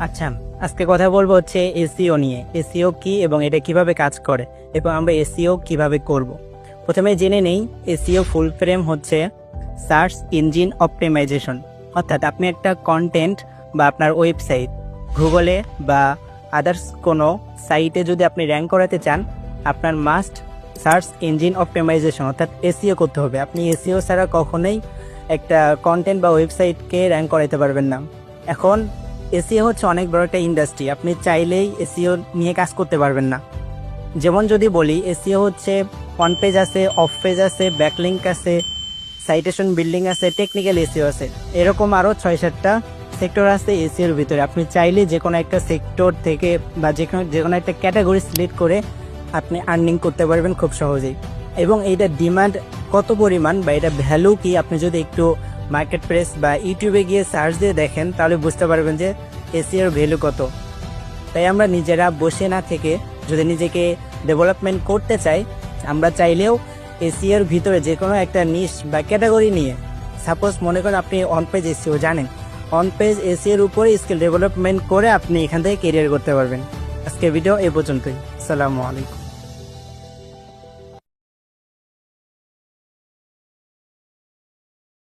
আচ্ছা, আজকে কথা বলবো হচ্ছে এসইও নিয়ে। এসইও কি এবং এটা কিভাবে কাজ করে এবং আমরা এসইও কিভাবে করব। প্রথমে জেনে নেই, এসইও ফুল ফ্রেম হচ্ছে সার্চ ইঞ্জিন অপটিমাইজেশন। অর্থাৎ আপনি একটা কন্টেন্ট বা আপনার ওয়েবসাইট গুগলে বা আদার্স কোনো সাইটে যদি আপনি র্যাঙ্ক করাতে চান, আপনার মাস্ট সার্চ ইঞ্জিন অপটিমাইজেশন অর্থাৎ এসইও করতে হবে। আপনি এসইও ছাড়া কখনোই একটা কন্টেন্ট বা ওয়েবসাইটকে র্যাঙ্ক করাতে পারবেন না। এখন এসইও হচ্ছে অনেক বড় একটা ইন্ডাস্ট্রি, আপনি চাইলেই এসইও নিয়ে কাজ করতে পারবেন না। যেমন যদি বলি, এসইও হচ্ছে অন পেজ আছে, অফ পেজ আছে, ব্যাকলিঙ্ক আছে, সাইটেশন বিল্ডিং আছে, টেকনিক্যাল এসইও আছে, এরকম আরও 6-7টা সেক্টর আছে এসইওর ভিতরে। আপনি চাইলে যে কোনো একটা সেক্টর থেকে বা যে কোনো একটা ক্যাটাগরি সিলেক্ট করে আপনি আর্নিং করতে পারবেন খুব সহজেই। এবং এইটার ডিমান্ড কত পরিমাণ বা এটা ভ্যালু কি, আপনি যদি একটু মার্কেট প্লেস বা ইউটিউবে গিয়ে সার্চ দিয়ে দেখেন তাহলে বুঝতে পারবেন যে এসইওর ভ্যালু কত। তাই আমরা নিজেরা বসে না থেকে যদি নিজেকে ডেভেলপমেন্ট করতে চাই, আমরা চাইলেও এসইওর ভিতরে যে কোনো একটা নিশ বা ক্যাটাগরি নিয়ে, সাপোজ মনে করেন আপনি অন পেজ এসইও জানেন, অন পেজ এসইওর উপরে স্কিল ডেভেলপমেন্ট করে আপনি এখান থেকে কেরিয়ার করতে পারবেন। আজকে ভিডিও এ পর্যন্তই। আসসালামু আলাইকুম।